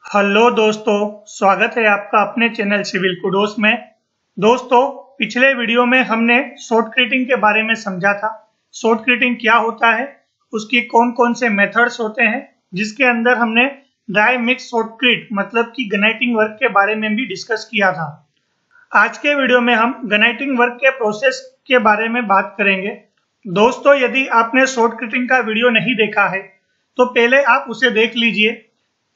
Hello दोस्तों, स्वागत है आपका अपने चैनल सिविल कुडोस में। दोस्तों, पिछले वीडियो में हमने शॉर्टकटिंग के बारे में समझा था। शॉर्टकटिंग क्या होता है, उसकी कौन कौन से मेथड्स होते हैं, जिसके अंदर हमने ड्राई मिक्स शॉर्टकट मतलब कि गनाइटिंग वर्क के बारे में भी डिस्कस किया था। आज के वीडियो में हम गनाइटिंग वर्क के प्रोसेस के बारे में बात करेंगे। दोस्तों, यदि आपने शॉर्टकटिंग का वीडियो नहीं देखा है तो पहले आप उसे देख लीजिए,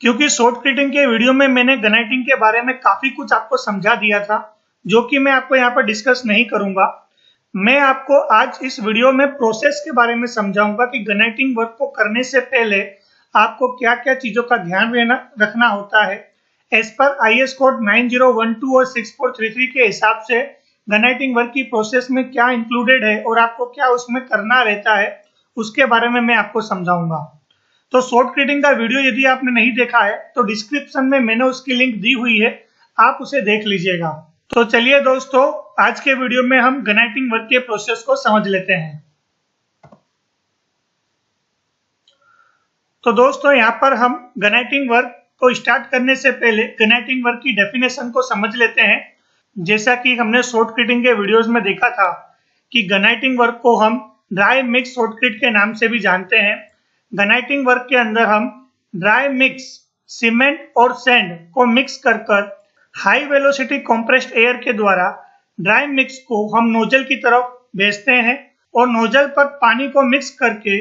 क्योंकि शॉर्टकटिंग के वीडियो में मैंने गनाइटिंग के बारे में काफी कुछ आपको समझा दिया था, जो कि मैं आपको यहाँ पर डिस्कस नहीं करूंगा। मैं आपको आज इस वीडियो में प्रोसेस के बारे में समझाऊंगा कि गनाइटिंग वर्क को करने से पहले आपको क्या क्या चीजों का ध्यान रखना होता है। एज पर IS कोड 9012 और 6433 के हिसाब से गनाइटिंग वर्क की प्रोसेस में क्या इंक्लूडेड है और आपको क्या उसमें करना रहता है, उसके बारे में मैं आपको समझाऊंगा। तो शॉर्टकटिंग का वीडियो यदि आपने नहीं देखा है तो डिस्क्रिप्शन में मैंने उसकी लिंक दी हुई है, आप उसे देख लीजिएगा। तो चलिए दोस्तों, आज के वीडियो में हम गनाइटिंग वर्क के प्रोसेस को समझ लेते हैं। तो दोस्तों, यहाँ पर हम गनाइटिंग वर्क को स्टार्ट करने से पहले गनाइटिंग वर्क की डेफिनेशन को समझ लेते हैं। जैसा कि हमने शॉर्टकटिंग के वीडियोस में देखा था कि गनाइटिंग वर्क को हम ड्राई मिक्स शॉर्टकट के नाम से भी जानते हैं। गनाइटिंग वर्क के अंदर हम ड्राई मिक्स सीमेंट और सैंड को मिक्स कर हाई वेलोसिटी कंप्रेस्ड एयर के द्वारा ड्राई मिक्स को हम नोजल की तरफ भेजते हैं और नोजल पर पानी को मिक्स करके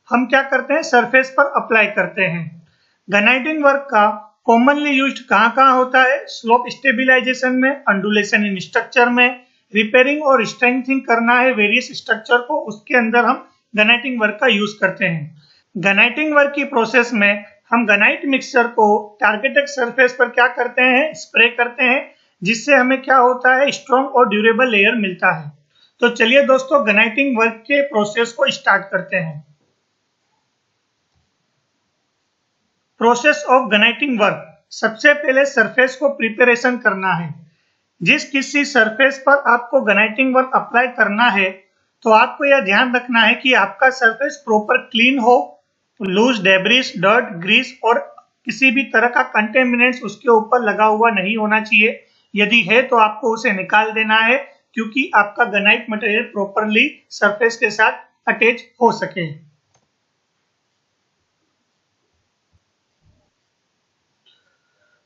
हम क्या करते हैं, सरफेस पर अप्लाई करते हैं। गनाइटिंग वर्क का कॉमनली यूज्ड कहाँ होता है, स्लोप स्टेबिलाईजेशन में, अंडुलेशन इन स्ट्रक्चर में, रिपेयरिंग और स्ट्रेंथनिंग करना है वेरियस स्ट्रक्चर को, उसके अंदर हम गनाइटिंग वर्क का यूज करते हैं। गनाइटिंग वर्क की प्रोसेस में हम गनाइट मिक्सचर को टारगेटेड सरफेस पर क्या करते हैं, स्प्रे करते हैं, जिससे हमें क्या होता है, स्ट्रॉन्ग और ड्यूरेबल लेयर मिलता है। तो चलिए दोस्तों, गनाइटिंग वर्क के प्रोसेस को स्टार्ट करते हैं। प्रोसेस ऑफ गनाइटिंग वर्क, सबसे पहले सरफेस को प्रिपरेशन करना है। जिस किसी सरफेस पर आपको गनाइटिंग वर्क अप्लाई करना है तो आपको यह ध्यान रखना है कि आपका सरफेस प्रॉपर क्लीन हो, लूज डेब्रिस, डर्ट, ग्रीस और किसी भी तरह का कंटेमिनेंट्स उसके ऊपर लगा हुआ नहीं होना चाहिए। यदि है तो आपको उसे निकाल देना है, क्योंकि आपका गनाइट मटेरियल प्रॉपरली सरफेस के साथ अटैच हो सके।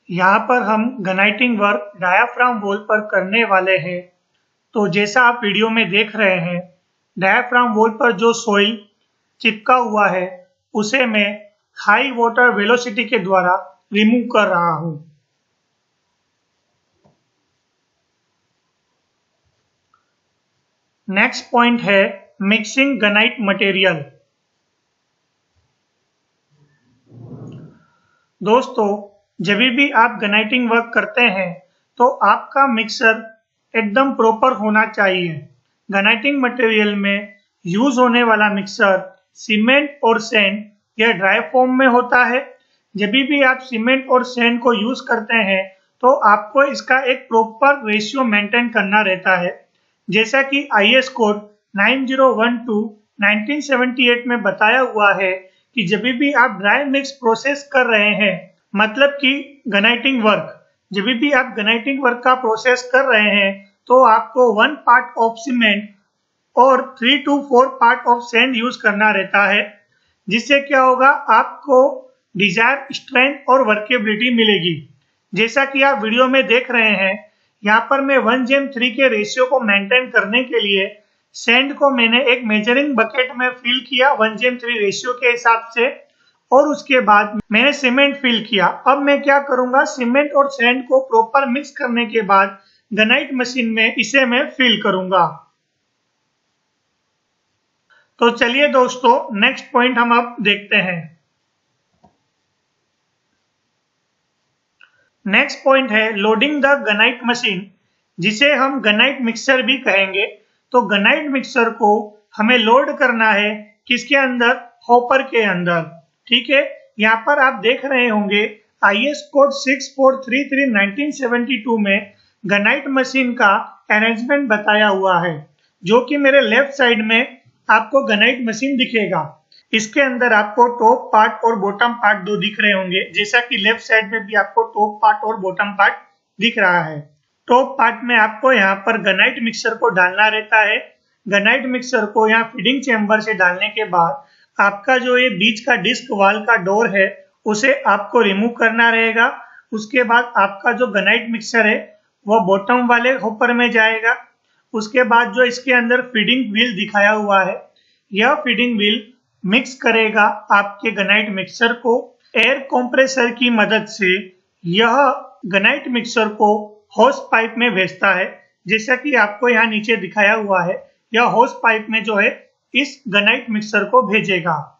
यहाँ पर हम गनाइटिंग वर्क डायाफ्राम वॉल पर करने वाले हैं। तो जैसा आप वीडियो में देख रहे हैं, डायाफ्राम वॉल पर जो सॉइल चिपका हुआ है उसे मैं हाई वाटर वेलोसिटी के द्वारा रिमूव कर रहा हूं। नेक्स्ट पॉइंट है मिक्सिंग गनाइट मटेरियल। दोस्तों, जब भी आप गनाइटिंग वर्क करते हैं तो आपका मिक्सर एकदम प्रॉपर होना चाहिए। गनाइटिंग मटेरियल में यूज होने वाला मिक्सर सीमेंट और सैंड यह ड्राई फॉर्म में होता है। जब भी आप सीमेंट और सैंड को यूज करते हैं तो आपको इसका एक प्रॉपर रेशियो मेंटेन करना रहता है। जैसा कि IS कोड 9012 1978 में बताया हुआ है कि जब भी आप ड्राई मिक्स प्रोसेस कर रहे हैं, मतलब कि गनाइटिंग वर्क, जब भी आप गनाइटिंग वर्क का प्रोसेस कर रहे हैं तो आपको 1 पार्ट ऑफ सीमेंट और 3 to 4 part of sand use करना रहता है। जिससे क्या होगा, आपको डिजायर स्ट्रेंथ और वर्केबिलिटी मिलेगी। जैसा कि आप वीडियो में देख रहे हैं, यहाँ पर मैं 1:3 के रेशियो को मेंटेन करने के लिए सैंड को मैंने एक मेजरिंग बकेट में फिल किया 1:3 रेशियो के हिसाब से, और उसके बाद मैंने सीमेंट फिल किया। अब मैं क्या करूंगा, सीमेंट और सैंड को प्रॉपर मिक्स करने के बाद गनाइट मशीन में इसे मैं फिल करूंगा। तो चलिए दोस्तों, नेक्स्ट पॉइंट हम अब देखते हैं। नेक्स्ट पॉइंट है लोडिंग द गनाइट मशीन, जिसे हम गनाइट मिक्सर भी कहेंगे। तो गनाइट मिक्सर को हमें लोड करना है किसके अंदर, हॉपर के अंदर। ठीक है, यहाँ पर आप देख रहे होंगे IS कोड 6433 1972 में गनाइट मशीन का अरेंजमेंट बताया हुआ है, जो कि मेरे लेफ्ट साइड में आपको गनाइट मशीन दिखेगा। इसके अंदर आपको टॉप पार्ट और बॉटम पार्ट दो दिख रहे होंगे, जैसा कि लेफ्ट साइड में भी आपको टॉप पार्ट और बॉटम पार्ट दिख रहा है। टॉप पार्ट में आपको यहाँ पर ग्रेनाइट मिक्सचर को डालना रहता है। ग्रेनाइट मिक्सचर को यहाँ फीडिंग चेम्बर से डालने के बाद आपका जो ये बीच का डिस्क वाल का डोर है उसे आपको रिमूव करना रहेगा। उसके बाद आपका जो ग्रेनाइट मिक्सचर है वह बॉटम वाले हॉपर में जाएगा। उसके बाद जो इसके अंदर फीडिंग व्हील दिखाया हुआ है, यह फीडिंग व्हील मिक्स करेगा आपके ग्रेनाइट मिक्सचर को। एयर कंप्रेसर की मदद से यह ग्रेनाइट मिक्सचर को होस पाइप में भेजता है, जैसा कि आपको यहाँ नीचे दिखाया हुआ है। यह होस पाइप में जो है इस ग्रेनाइट मिक्सचर को भेजेगा।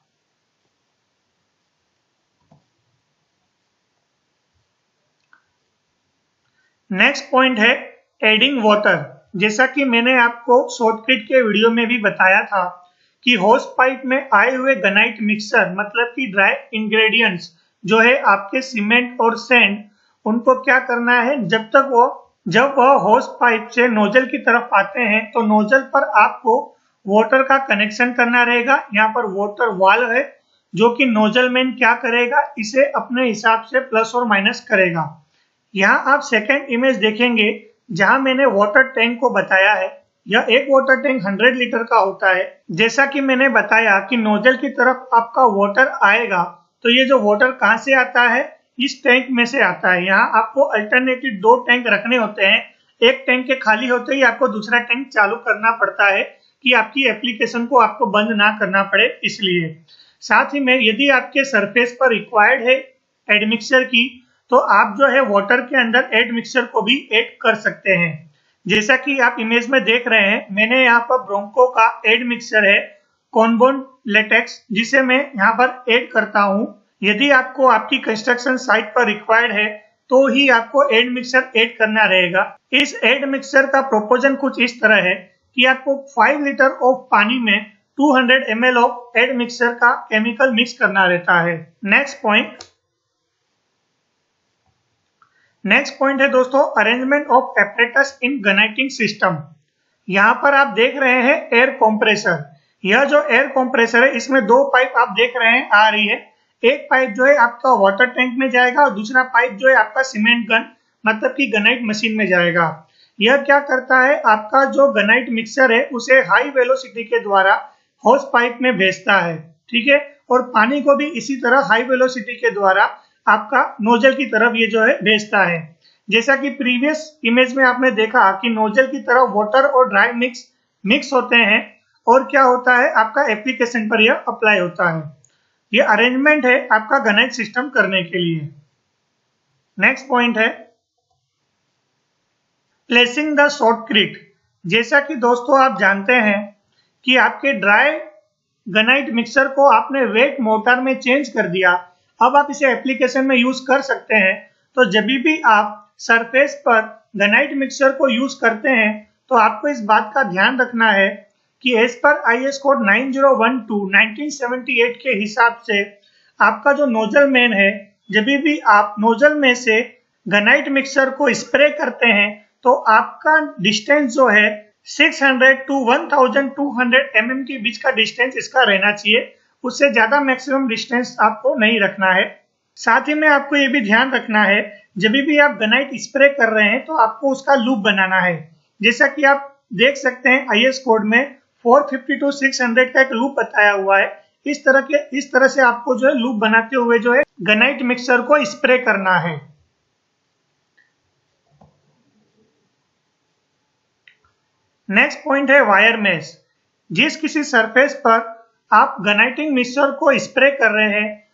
नेक्स्ट पॉइंट है एडिंग वाटर। जैसा कि मैंने आपको शॉर्टकट के वीडियो में भी बताया था कि होस पाइप में आए हुए ग्रेनाइट मिक्सचर मतलब कि ड्राई इंग्रेडिएंट्स जो है आपके सीमेंट और सैंड, उनको क्या करना है, जब वह होस पाइप से नोजल की तरफ आते हैं तो नोजल पर आपको वाटर का कनेक्शन करना रहेगा। यहाँ पर वाटर वाल्व है जो कि नोजल मैन क्या करेगा, इसे अपने हिसाब से प्लस और माइनस करेगा। यहाँ आप सेकेंड इमेज देखेंगे जहां मैंने वाटर टैंक को बताया है। यह एक वाटर टैंक 100 लीटर का होता है। जैसा कि मैंने बताया कि नोजल की तरफ आपका वाटर आएगा तो ये जो वाटर कहां से आता है, इस टैंक में से आता है। यहाँ आपको अल्टरनेटिव दो टैंक रखने होते हैं। एक टैंक के खाली होते ही आपको दूसरा टैंक चालू करना पड़ता है कि आपकी एप्लीकेशन को आपको बंद ना करना पड़े, इसलिए। साथ ही में यदि आपके सरफेस पर रिक्वायर्ड है एड मिक्सचर की, तो आप जो है वाटर के अंदर एड मिक्सचर को भी ऐड कर सकते हैं। जैसा कि आप इमेज में देख रहे हैं, मैंने यहाँ पर ब्रोंको का एड मिक्सचर है कॉनबोन लेटेक्स, जिसे मैं यहाँ पर ऐड करता हूँ। यदि आपको आपकी कंस्ट्रक्शन साइट पर रिक्वायर्ड है तो ही आपको एड मिक्सचर ऐड करना रहेगा। इस एड मिक्सचर का प्रोपोर्शन कुछ इस तरह है कि आपको 5 लीटर ऑफ पानी में 200 ml ऑफ एड मिक्सचर का केमिकल मिक्स करना रहता है। नेक्स्ट पॉइंट है दोस्तों arrangement of apparatus in guniting system. यहाँ पर आप देख रहे हैं एयर कंप्रेसर। यह जो एयर कंप्रेसर है इसमें दो पाइप आप देख रहे हैं आ रही है। एक पाइप जो है आपका वाटर टैंक में जाएगा और दूसरा पाइप जो है आपका सीमेंट गन मतलब कि ग्रेनाइट मशीन में जाएगा। यह क्या करता है, आपका जो ग्रेनाइट मिक्सचर है उसे हाई वेलोसिटी के द्वारा होस पाइप में भेजता है, ठीक है, और पानी को भी इसी तरह हाई वेलोसिटी के द्वारा आपका नोजल की तरफ ये जो है भेजता है। जैसा कि प्रीवियस इमेज में आपने देखा कि नोजल की तरफ वाटर और ड्राई मिक्स होते हैं और क्या होता है, आपका एप्लीकेशन पर यह अप्लाई होता है। ये अरेंजमेंट है आपका ग्रेनाइट सिस्टम करने के लिए। नेक्स्ट पॉइंट है प्लेसिंग द शॉर्टक्रीट। जैसा कि दोस्तों आप जानते हैं कि आपके ड्राई ग्रेनाइट मिक्सचर को आपने वेट मोर्टार में चेंज कर दिया, अब आप इसे एप्लीकेशन में यूज कर सकते हैं। तो जब भी आप सरफेस पर ग्रेनाइट मिक्सचर को यूज करते हैं तो आपको इस बात का ध्यान रखना है कि एज पर IS कोड 9012 1978 के हिसाब से आपका जो नोजल मैन है, जब भी आप नोजल में से ग्रेनाइट मिक्सचर को स्प्रे करते हैं तो आपका डिस्टेंस जो है 600 to 1200 mm के बीच का डिस्टेंस इसका रहना चाहिए। उससे ज्यादा मैक्सिमम डिस्टेंस आपको नहीं रखना है। साथ ही में आपको ये भी ध्यान रखना है जब भी आप ग्रेनाइट स्प्रे कर रहे हैं तो आपको उसका लूप बनाना है। जैसा कि आप देख सकते हैं IS कोड में 450 to 600 का एक लूप बताया हुआ है। इस तरह से आपको जो है लूप बनाते हुए जो है ग्रेनाइट मिक्सचर को स्प्रे करना है। नेक्स्ट पॉइंट है वायर मेश। जिस किसी सरफेस पर आप ग्रेनाइटिंग मिक्सचर को स्प्रे कर रहे हैं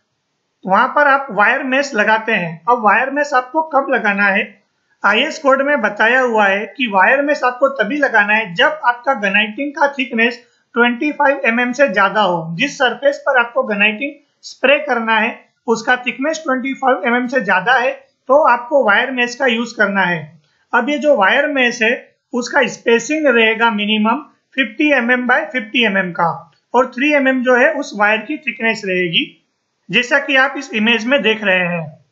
वहां पर आप वायर मेश लगाते हैं। अब वायर मेश आपको कब लगाना है, IS कोड में बताया हुआ है कि वायर मेश आपको तभी लगाना है जब आपका ग्रेनाइटिंग का थिकनेस 25 mm से ज्यादा हो। जिस सरफेस पर आपको ग्रेनाइटिंग स्प्रे करना है उसका थिकनेस 25 mm से ज्यादा है तो आपको वायर मेश का यूज करना है। अब ये जो वायर मेश है उसका स्पेसिंग रहेगा मिनिमम 50 mm बाय 50 mm का, और 3 mm जो है उस वायर की थिकनेस रहेगी, जैसा कि आप इस इमेज में देख रहे हैं।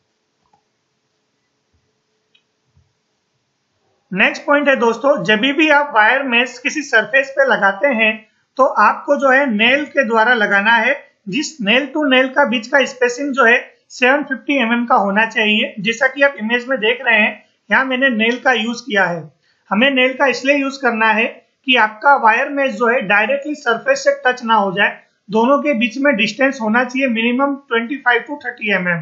नेक्स्ट पॉइंट है दोस्तों, जब भी आप वायर मेश किसी सरफेस पे लगाते हैं तो आपको जो है नेल के द्वारा लगाना है, जिस नेल टू नेल का बीच का स्पेसिंग जो है 750 mm का होना चाहिए। जैसा कि आप इमेज में देख रहे हैं, यहाँ मैंने नेल का यूज किया है। हमें नेल का इसलिए यूज करना है कि आपका वायर मेश जो है डायरेक्टली सरफेस से टच ना हो जाए। दोनों के बीच में डिस्टेंस होना चाहिए minimum 25 to 30 mm।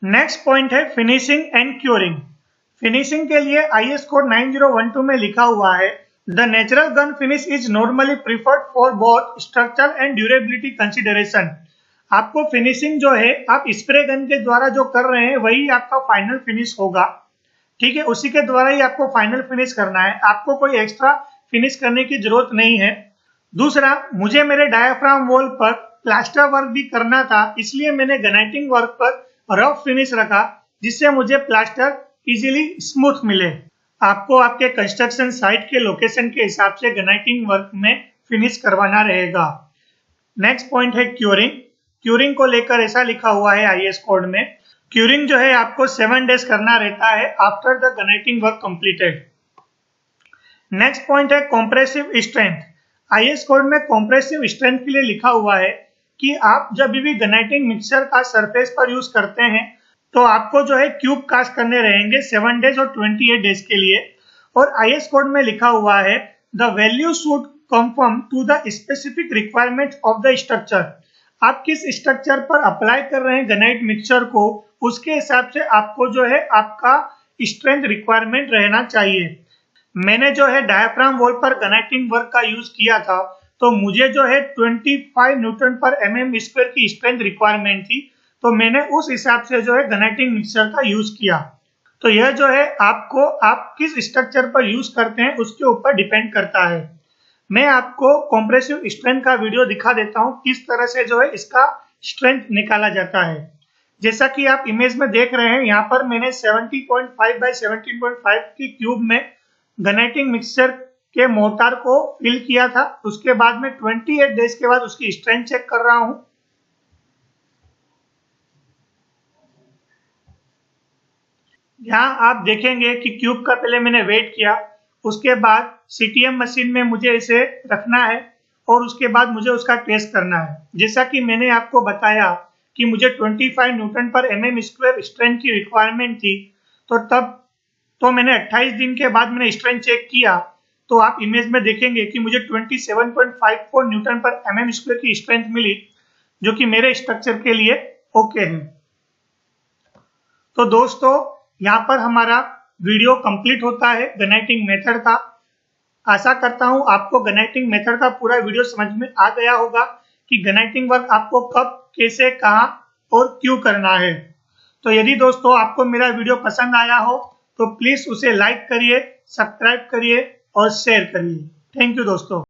Next point है फिनिशिंग एंड क्योरिंग। फिनिशिंग के लिए IS कोड 9012 में लिखा हुआ है, the natural gun finish is normally preferred for both structure and durability consideration. आपको फिनिशिंग जो है आप स्प्रे गन के द्वारा जो कर रहे हैं वही आपका फाइनल फिनिश होगा, ठीक है, उसी के द्वारा ही आपको फाइनल फिनिश करना है। आपको कोई एक्स्ट्रा फिनिश करने की जरूरत नहीं है। दूसरा, मुझे मेरे डायाफ्राम वॉल पर प्लास्टर वर्क भी करना था, इसलिए मैंने गनाइटिंग वर्क पर रफ फिनिश रखा, जिससे मुझे प्लास्टर इजीली स्मूथ मिले। आपको आपके कंस्ट्रक्शन साइट के लोकेशन के हिसाब से गनाइटिंग वर्क में फिनिश करवाना रहेगा। नेक्स्ट पॉइंट है क्यूरिंग। क्यूरिंग को लेकर ऐसा लिखा हुआ है IS कोड में, क्यूरिंग जो है आपको 7 डेज करना रहता है after the guniting work completed. Next point है कॉम्प्रेसिव स्ट्रेंथ। IS कोड में कॉम्प्रेसिव स्ट्रेंथ के लिए लिखा हुआ है कि आप जब भी गनाइटिंग मिक्सचर का सरफेस पर यूज करते हैं तो आपको जो है क्यूब कास्ट करने रहेंगे 7 डेज और 28 डेज के लिए। और IS कोड में लिखा हुआ है the value should conform to the specific requirement of the structure. आप किस स्ट्रक्चर पर अप्लाई कर रहे हैं गनाइट मिक्सचर को, उसके हिसाब से आपको जो है आपका स्ट्रेंथ रिक्वायरमेंट रहना चाहिए। मैंने जो है डायाफ्राम वॉल पर गनाइटिंग वर्क का यूज किया था, तो मुझे जो है 25 न्यूटन पर mm स्क्वायर की स्ट्रेंथ रिक्वायरमेंट थी, तो मैंने उस हिसाब से जो है गनाइटिंग मिक्सचर का यूज किया। तो यह जो है आपको आप किस स्ट्रक्चर पर यूज करते हैं उसके ऊपर डिपेंड करता है। मैं आपको कॉम्प्रेसिव स्ट्रेंथ का वीडियो दिखा देता हूं, किस तरह से जो है इसका स्ट्रेंथ निकाला जाता है। जैसा कि आप इमेज में देख रहे हैं, यहाँ पर मैंने 70.5 बाय 17.5 की क्यूब में गनाइटिंग मिक्सचर के मोर्टार को फिल किया था। उसके बाद में 28 डेज के बाद उसकी स्ट्रेंथ चेक कर रहा हूं। यहाँ आप देखेंगे कि क्यूब का पहले मैंने वेट किया, उसके बाद CTM मशीन में मुझे इसे रखना है और उसके बाद मुझे उसका टेस्ट करना है। जैसा कि मैंने आपको बताया कि मुझे 25 न्यूटन पर mm स्क्वायर स्ट्रेंथ की रिक्वायरमेंट थी, तो मैंने 28 दिन के बाद मैंने स्ट्रेंथ चेक किया, तो आप इमेज में देखेंगे कि मुझे 27.54 न्यूटन पर mm स्क्वायर की स्ट्रेंथ मिली, जो कि मेरे स्ट्रक्चर के लिए ओके है। तो दोस्तों, यहाँ पर हमारा वीडियो कंप्लीट होता है गनाइटिंग मेथड का। आशा करता हूँ आपको गनाइटिंग मेथड का पूरा वीडियो समझ में आ गया होगा कि गनाइटिंग वर्क आपको कब, कैसे, कहाँ और क्यों करना है। तो यदि दोस्तों आपको मेरा वीडियो पसंद आया हो तो प्लीज उसे लाइक करिए, सब्सक्राइब करिए और शेयर करिए। थैंक यू दोस्तों।